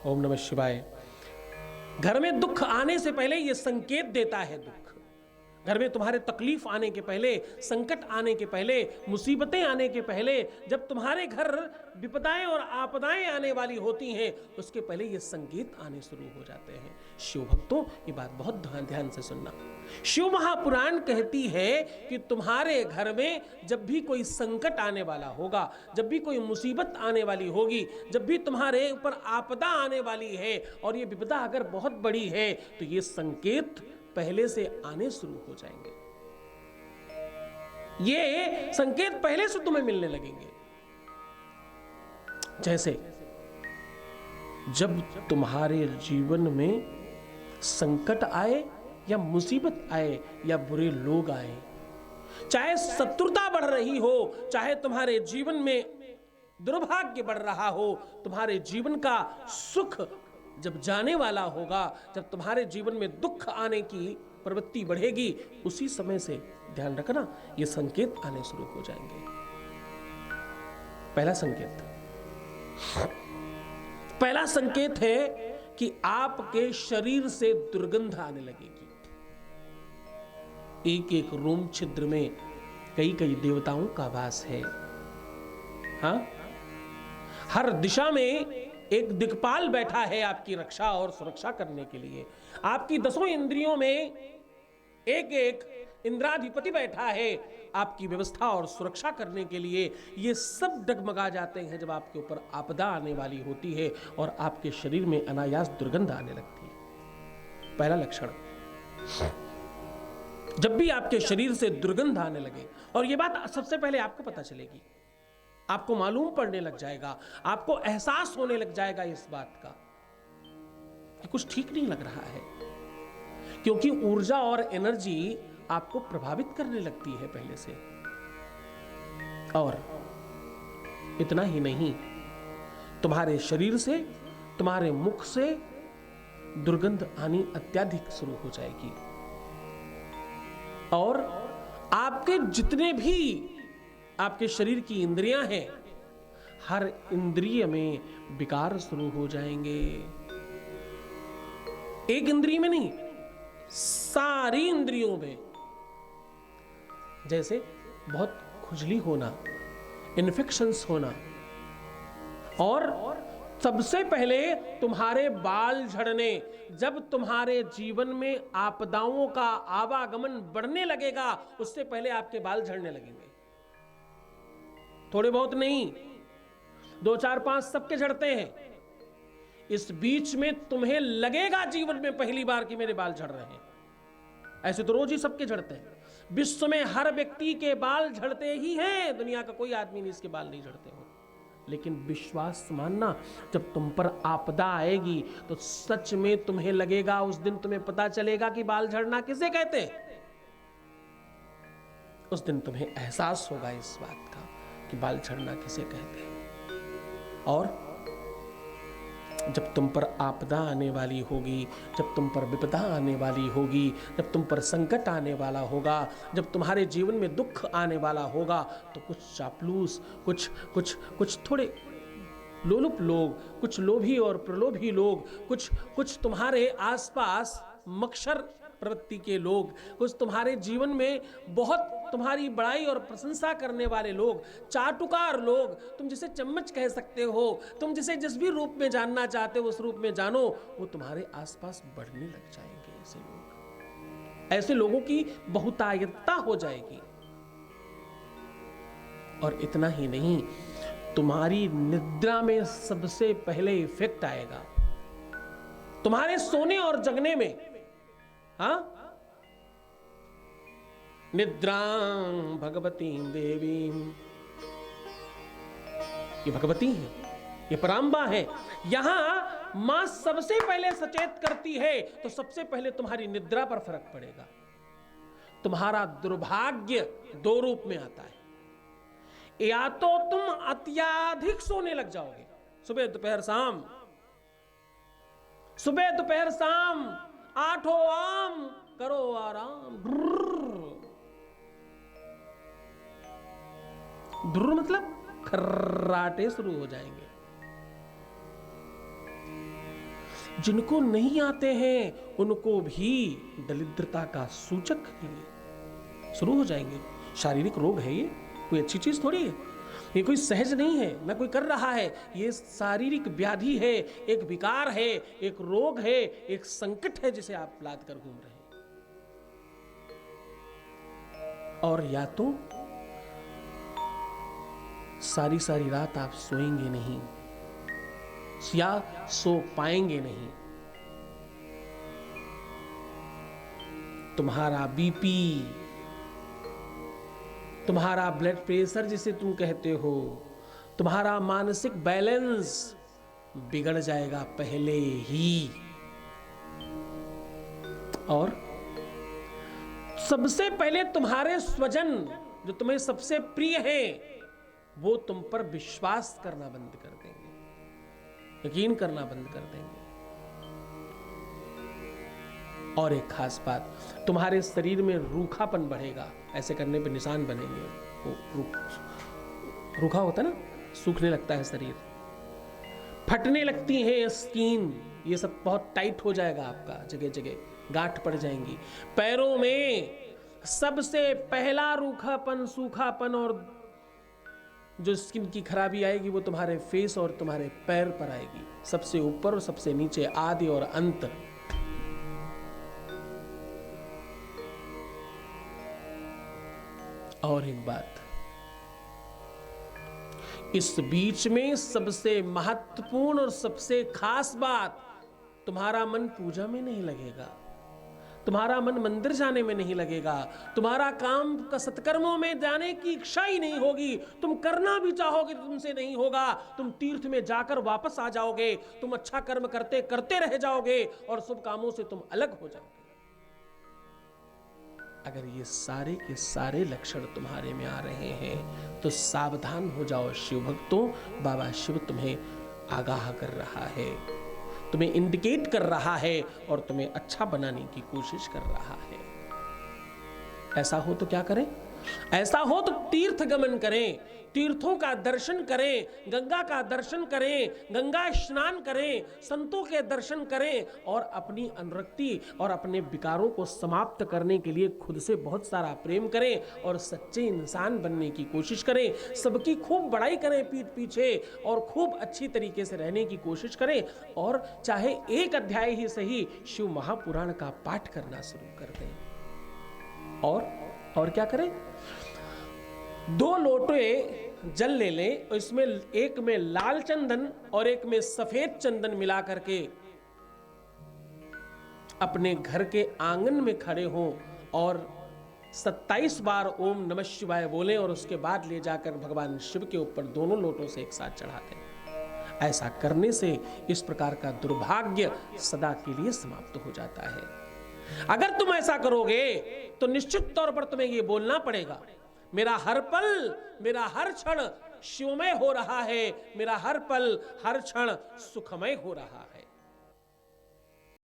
ओम नमः शिवाय। घर में दुख आने से पहले यह संकेत देता है दुख। घर में तुम्हारे तकलीफ आने के पहले, संकट आने के पहले, मुसीबतें आने के पहले, जब तुम्हारे घर विपदाएं और आपदाएं आने वाली होती हैं, उसके पहले ये संकेत आने शुरू हो जाते हैं। शिव भक्तों, ये बात बहुत ध्यान से सुनना। शिव महापुराण कहती है कि तुम्हारे घर में जब भी कोई संकट आने वाला होगा, जब भी कोई मुसीबत आने वाली होगी, जब भी तुम्हारे ऊपर आपदा आने वाली है और ये विपदा अगर बहुत बड़ी है, तो ये संकेत पहले से आने शुरू हो जाएंगे। ये संकेत पहले से तुम्हें मिलने लगेंगे। जैसे जब तुम्हारे जीवन में संकट आए या मुसीबत आए या बुरे लोग आए, चाहे शत्रुता बढ़ रही हो, चाहे तुम्हारे जीवन में दुर्भाग्य बढ़ रहा हो, तुम्हारे जीवन का सुख जब जाने वाला होगा, जब तुम्हारे जीवन में दुख आने की प्रवृत्ति बढ़ेगी, उसी समय से ध्यान रखना ये संकेत आने शुरू हो जाएंगे। पहला संकेत है कि आपके शरीर से दुर्गंध आने लगेगी। एक एक रोम छिद्र में कई कई देवताओं का वास है। हाँ, हर दिशा में एक दिक्पाल बैठा है आपकी रक्षा और सुरक्षा करने के लिए। आपकी 10 इंद्रियों में एक एक इंद्राधिपति बैठा है आपकी व्यवस्था और सुरक्षा करने के लिए। ये सब डगमगा जाते हैं जब आपके ऊपर आपदा आने वाली होती है और आपके शरीर में अनायास दुर्गंध आने लगती है। पहला लक्षण, जब भी आपके शरीर से दुर्गंध आने लगे, और यह बात सबसे पहले आपको पता चलेगी, आपको मालूम पड़ने लग जाएगा, आपको एहसास होने लग जाएगा इस बात का कि कुछ ठीक नहीं लग रहा है, क्योंकि ऊर्जा और एनर्जी आपको प्रभावित करने लगती है पहले से। और इतना ही नहीं, तुम्हारे शरीर से, तुम्हारे मुख से दुर्गंध आनी अत्यधिक शुरू हो जाएगी। और आपके जितने भी आपके शरीर की इंद्रियां हैं, हर इंद्रिय में विकार शुरू हो जाएंगे। एक इंद्रिय में नहीं, सारी इंद्रियों में। जैसे बहुत खुजली होना, इन्फेक्शंस होना, और सबसे पहले तुम्हारे बाल झड़ने। जब तुम्हारे जीवन में आपदाओं का आवागमन बढ़ने लगेगा, उससे पहले आपके बाल झड़ने लगेंगे। थोड़े बहुत नहीं, 2, 4, 5 सबके झड़ते हैं। इस बीच में तुम्हें लगेगा जीवन में पहली बार कि मेरे बाल झड़ रहे हैं। ऐसे तो रोज ही सबके झड़ते हैं। विश्व में हर व्यक्ति के बाल झड़ते ही हैं, दुनिया का कोई आदमी नहीं इसके बाल नहीं झड़ते हो। लेकिन विश्वास मानना, जब तुम पर आपदा आएगी तो सच में तुम्हें लगेगा, उस दिन तुम्हें पता चलेगा कि बाल झड़ना किसे कहते हैं। उस दिन तुम्हें एहसास होगा इस बात का कि बाल झड़ना किसे कहते हैं। और जब तुम पर आपदा आने वाली होगी, जब तुम पर विपदा आने वाली होगी, जब तुम पर संकट आने वाला होगा, जब तुम्हारे जीवन में दुख आने वाला होगा, तो कुछ चापलूस, कुछ थोड़े लोलुप लोग, कुछ लोभी और प्रलोभी लोग, कुछ तुम्हारे आसपास मक्षर प्रवृत्ति के लोग, कुछ तुम्हारे जीवन में बहुत तुम्हारी बड़ाई और प्रशंसा करने वाले लोग, चाटुकार लोग, तुम जिसे चम्मच कह सकते हो, तुम जिसे जिस भी रूप में जानना चाहते हो उस रूप में जानो, वो तुम्हारे आसपास बढ़ने लग जाएंगे। ऐसे लोग, ऐसे लोगों की बहुतायतता हो जाएगी। और इतना ही नहीं, तुम्हारी निद्रा में सबसे पहले इफेक्ट आएगा, तुम्हारे सोने और जगने में। हाँ, निद्रां भगवती देवी, ये भगवती है, ये पराम्बा है। यहां मां सबसे पहले सचेत करती है, तो सबसे पहले तुम्हारी निद्रा पर फर्क पड़ेगा। तुम्हारा दुर्भाग्य 2 रूप में आता है। या तो तुम अत्यधिक सोने लग जाओगे, सुबह दोपहर शाम, सुबह दोपहर शाम, 8 आम करो आराम। ड्र मतलब खर्राटे शुरू हो जाएंगे। जिनको नहीं आते हैं उनको भी दरिद्रता का सूचक ये शुरू हो जाएंगे। शारीरिक रोग है ये, कोई अच्छी चीज थोड़ी है, ये कोई सहज नहीं है, ना कोई कर रहा है, ये शारीरिक व्याधि है, एक विकार है, एक रोग है, एक संकट है जिसे आप लाद कर घूम रहे हैं। और या तो सारी सारी रात आप सोएंगे नहीं या सो पाएंगे नहीं, तुम्हारा बीपी, तुम्हारा ब्लड प्रेशर जिसे तुम कहते हो, तुम्हारा मानसिक बैलेंस बिगड़ जाएगा पहले ही। और सबसे पहले तुम्हारे स्वजन जो तुम्हें सबसे प्रिय हैं वो तुम पर विश्वास करना बंद कर देंगे, यकीन करना बंद कर देंगे। और एक खास बात, तुम्हारे शरीर में रूखापन बढ़ेगा, ऐसे करने पे निशान बनेंगे, वो रूखा होता है ना, सूखने लगता है शरीर, फटने लगती है स्किन, ये सब बहुत टाइट हो जाएगा आपका, जगह जगह गांठ पड़ जाएंगी। पैरों में सबसे पहला रूखापन, सूखापन और जो स्किन की खराबी आएगी वो तुम्हारे फेस और तुम्हारे पैर पर आएगी, सबसे ऊपर और सबसे नीचे, आदि और अंत। और एक बात, इस बीच में सबसे महत्वपूर्ण और सबसे खास बात, तुम्हारा मन पूजा में नहीं लगेगा, तुम्हारा मन मंदिर जाने में नहीं लगेगा, तुम्हारा काम का सत्कर्मों में जाने की इच्छा ही नहीं होगी, तुम करना भी चाहोगे तो तुमसे नहीं होगा, तुम तीर्थ में जाकर वापस आ जाओगे, तुम अच्छा कर्म करते करते रह जाओगे और शुभ कामों से तुम अलग हो जाओगे। अगर ये सारे के सारे लक्षण तुम्हारे में आ रहे हैं तो सावधान हो जाओ शिव भक्तों, बाबा शिव तुम्हें आगाह कर रहा है, तुम्हें इंडिकेट कर रहा है और तुम्हें अच्छा बनाने की कोशिश कर रहा है। ऐसा हो तो क्या करें? ऐसा हो तो तीर्थ गमन करें, तीर्थों का दर्शन करें, गंगा का दर्शन करें, गंगा स्नान करें, संतों के दर्शन करें और अपनी अनुरक्ति और अपने विकारों को समाप्त करने के लिए खुद से बहुत सारा प्रेम करें और सच्चे इंसान बनने की कोशिश करें, सबकी खूब बड़ाई करें पीठ पीछे और खूब अच्छी तरीके से रहने की कोशिश करें, और चाहे एक अध्याय ही सही शिव महापुराण का पाठ करना शुरू कर दें। और क्या करें? 2 लोटे जल ले लें और इसमें एक में लाल चंदन और एक में सफेद चंदन मिला करके अपने घर के आंगन में खड़े हों और 27 बार ओम नमः शिवाय बोलें और उसके बाद ले जाकर भगवान शिव के ऊपर दोनों लोटों से एक साथ चढ़ा दें। ऐसा करने से इस प्रकार का दुर्भाग्य सदा के लिए समाप्त हो जाता है। अगर तुम ऐसा करोगे तो निश्चित तौर पर तुम्हें यह बोलना पड़ेगा, मेरा हर पल, मेरा हर क्षण शिवमय हो रहा है, मेरा हर पल हर क्षण सुखमय हो रहा है।